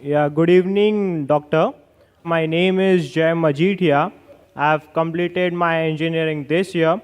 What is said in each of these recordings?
Yeah, good evening, doctor. My name is Jai Majid here. I've completed my engineering this year.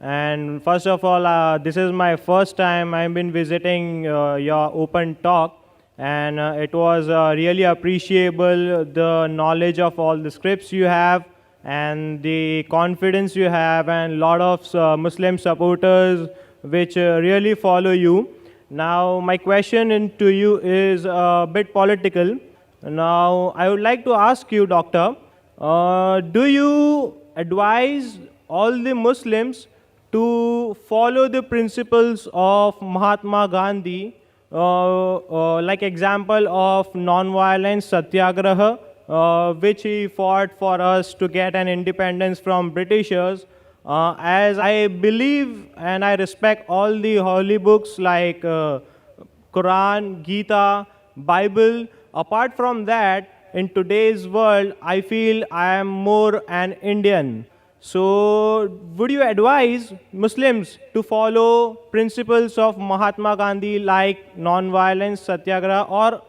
And first of all, this is my first time I've been visiting your open talk. And it was really appreciable the knowledge of all the scripts you have and the confidence you have and a lot of Muslim supporters which really follow you. Now, my question to you is a bit political. Now, I would like to ask you, doctor, do you advise all the Muslims to follow the principles of Mahatma Gandhi, like example of non-violence satyagraha, which he fought for us to get an independence from Britishers? As I believe and I respect all the holy books like Quran, Gita, Bible. Apart from that, in today's world, I feel I am more an Indian. So, would you advise Muslims to follow principles of Mahatma Gandhi like non-violence, satyagraha, or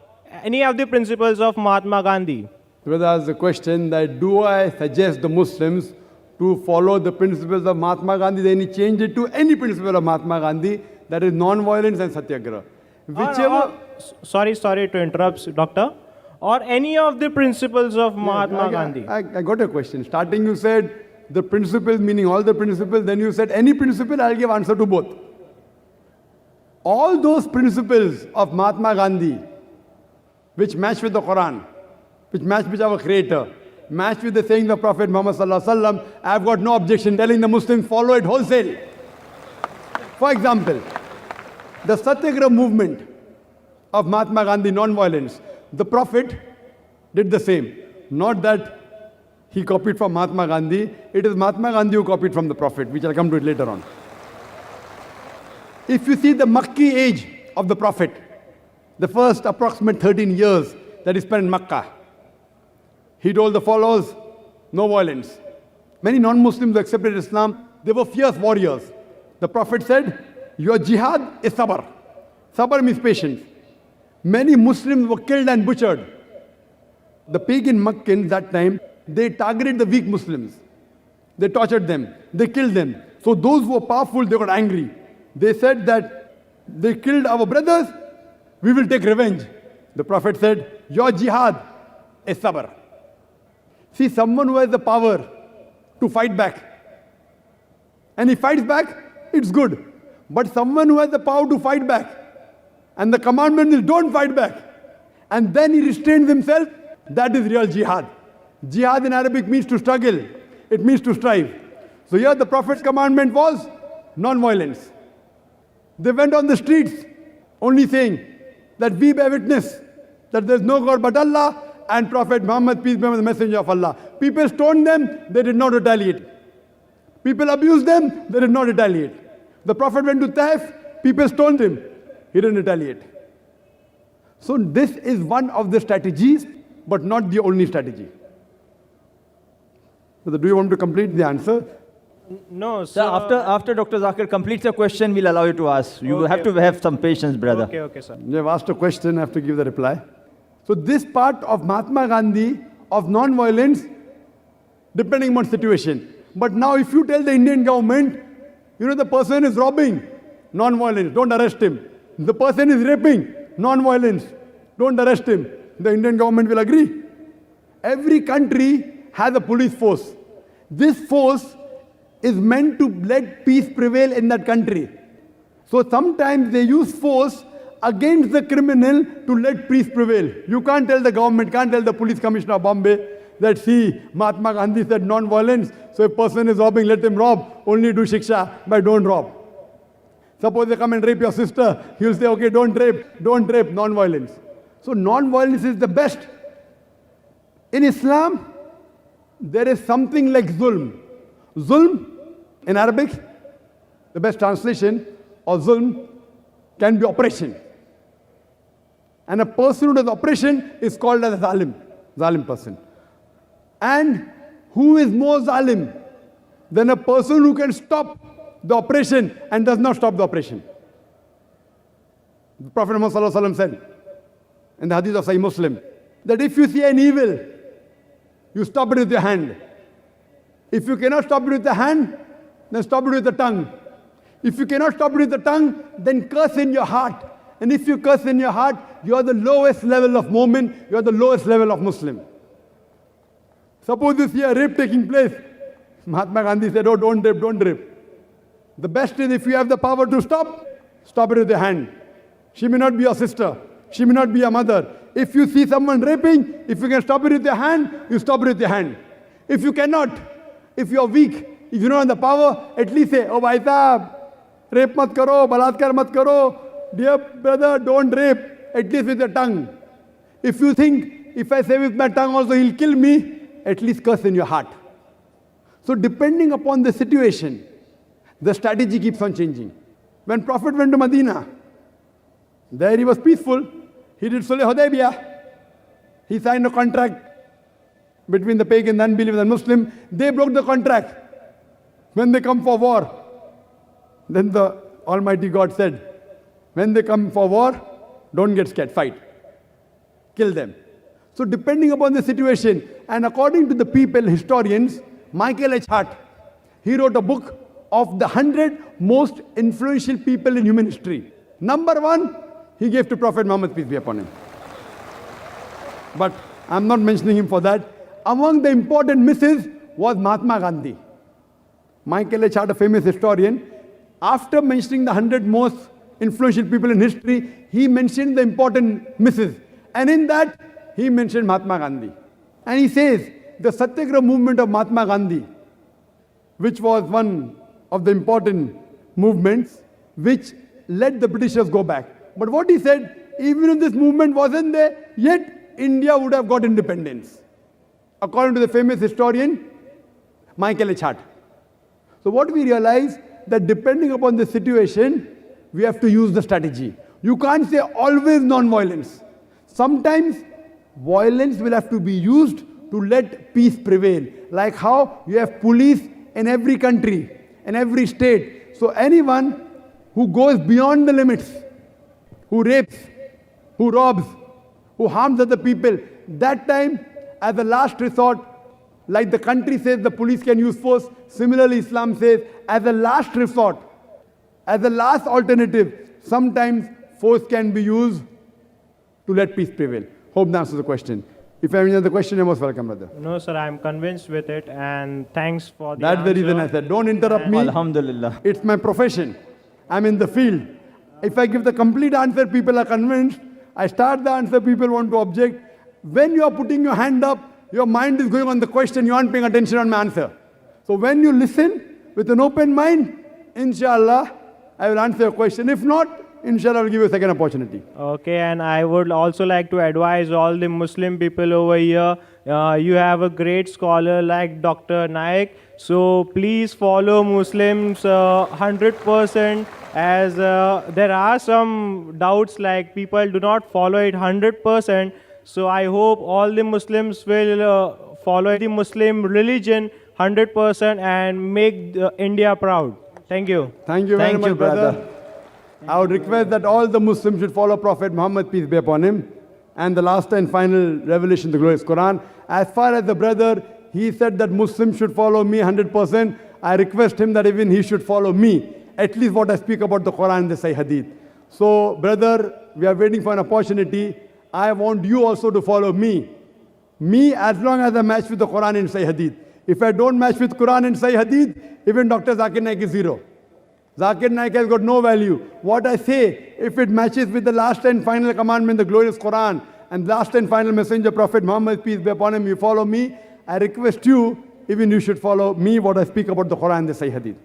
any of the principles of Mahatma Gandhi? Brother asked the question that do I suggest the Muslims to follow the principles of Mahatma Gandhi, then he changed it to any principle of Mahatma Gandhi, that is non-violence and satyagraha. Whichever... Sorry to interrupt, doctor. Or any of the principles of Mahatma Gandhi. I got a question. Starting you said the principles, meaning all the principles, then you said any principle, I'll give answer to both. All those principles of Mahatma Gandhi, which match with the Quran, which match with our Creator, match with the saying of Prophet Muhammad Sallallahu Alaihi Wasallam, I have got no objection telling the Muslims follow it wholesale. For example, the Satyagraha movement of Mahatma Gandhi, non-violence, the Prophet did the same. Not that he copied from Mahatma Gandhi, it is Mahatma Gandhi who copied from the Prophet, which I'll come to it later on. If you see the Makki age of the Prophet, the first approximate 13 years that he spent in Makkah, he told the followers, no violence. Many non-Muslims who accepted Islam, they were fierce warriors. The Prophet said, your jihad is sabr. Sabr means patience. Many Muslims were killed and butchered. The pagan Meccans that time, they targeted the weak Muslims. They tortured them. They killed them. So those who were powerful, they got angry. They said that they killed our brothers, we will take revenge. The Prophet said, your jihad is sabr. See, someone who has the power to fight back, and he fights back, it's good. But someone who has the power to fight back, and the commandment is don't fight back, and then he restrains himself, that is real jihad. Jihad in Arabic means to struggle. It means to strive. So here the Prophet's commandment was non-violence. They went on the streets only saying that we bear witness that there is no God but Allah and Prophet Muhammad, peace be upon him, the messenger of Allah. People stoned them, they did not retaliate. People abused them, they did not retaliate. The Prophet went to Taif, people stoned him, he didn't retaliate. So this is one of the strategies, but not the only strategy. So do you want to complete the answer? No, sir. After Dr. Zakir completes the question, we'll allow you to ask. You have to have some patience, brother. Okay, sir. You have asked a question, I have to give the reply. So this part of Mahatma Gandhi, of non-violence, depending on situation. But now if you tell the Indian government, the person is robbing, non-violence, don't arrest him. The person is raping, non-violence, don't arrest him. The Indian government will agree. Every country has a police force. This force is meant to let peace prevail in that country. So sometimes they use force against the criminal to let peace prevail. You can't tell the government, can't tell the police commissioner of Bombay that, see, Mahatma Gandhi said non-violence, so if a person is robbing, let him rob, only do shiksha, but don't rob. Suppose they come and rape your sister, he'll say, okay, don't rape, non-violence. So non-violence is the best. In Islam, there is something like zulm. Zulm, in Arabic, the best translation of zulm can be oppression. And a person who does oppression is called as a zalim person. And who is more zalim than a person who can stop the oppression and does not stop the oppression? The Prophet Muhammad said in the Hadith of Sahih Muslim, that if you see an evil, you stop it with your hand. If you cannot stop it with the hand, then stop it with the tongue. If you cannot stop it with the tongue, then curse in your heart. And if you curse in your heart, you are the lowest level of mu'min, you are the lowest level of Muslim. Suppose you see a rape taking place. Mahatma Gandhi said, oh, don't rape, don't rape. The best is if you have the power to stop, stop it with your hand. She may not be your sister. She may not be your mother. If you see someone raping, if you can stop it with your hand, you stop it with your hand. If you cannot, if you are weak, if you don't have the power, at least say, oh, bhai sahab, rape mat karo, balatkar mat karo. Dear brother, don't rape, at least with your tongue. If you think, if I say with my tongue also he'll kill me, at least curse in your heart. So depending upon the situation, the strategy keeps on changing. When Prophet went to Medina, there he was peaceful. He did Sulh Hudaybiyah. He signed a contract between the pagan, the unbeliever and Muslim. They broke the contract. When they come for war, then the Almighty God said, when they come for war, don't get scared, fight. Kill them. So depending upon the situation, and according to the people, historians, Michael H. Hart, he wrote a book of the 100 most influential people in human history. Number 1, he gave to Prophet Muhammad, peace be upon him. But I'm not mentioning him for that. Among the important misses was Mahatma Gandhi. Michael H. Hart, a famous historian, after mentioning the 100 most influential people in history, he mentioned the important misses. And in that, he mentioned Mahatma Gandhi. And he says, the Satyagraha movement of Mahatma Gandhi, which was one of the important movements, which let the Britishers go back. But what he said, even if this movement wasn't there, yet India would have got independence. According to the famous historian, Michael H. Hart. So what we realize, that depending upon the situation, we have to use the strategy. You can't say always non-violence. Sometimes violence will have to be used to let peace prevail. Like how you have police in every country, in every state. So anyone who goes beyond the limits, who rapes, who robs, who harms other people, that time, as a last resort, like the country says the police can use force, similarly Islam says, as a last resort, as a last alternative, sometimes force can be used to let peace prevail. Hope that answers the question. If you have any other question, you're most welcome, brother. No, sir, I'm convinced with it, and thanks for the That's answer. the reason I said, don't interrupt me. Alhamdulillah. It's my profession. I'm in the field. If I give the complete answer, people are convinced. I start the answer, people want to object. When you are putting your hand up, your mind is going on the question, you aren't paying attention on my answer. So when you listen with an open mind, inshallah, I will answer your question. If not, inshallah, I will give you a second opportunity. Okay, and I would also like to advise all the Muslim people over here. You have a great scholar like Dr. Naik. So please follow Muslims 100%, as there are some doubts like people do not follow it 100%. So I hope all the Muslims will follow the Muslim religion 100% and make India proud. Thank you. Thank you very much, brother. I would request that all the Muslims should follow Prophet Muhammad, peace be upon him, and the last and final revelation, the glorious Quran. As far as the brother, he said that Muslims should follow me 100%. I request him that even he should follow me, at least what I speak about the Quran and the Sahih Hadith. So, brother, we are waiting for an opportunity. I want you also to follow me. Me, as long as I match with the Quran and Sahih Hadith. If I don't match with Quran and Sahih Hadith, even Dr. Zakir Naik is zero. Zakir Naik has got no value. What I say, if it matches with the last and final commandment, the glorious Quran, and last and final messenger, Prophet Muhammad, peace be upon him, you follow me. I request you, even you should follow me, what I speak about the Quran and the Sahih Hadith.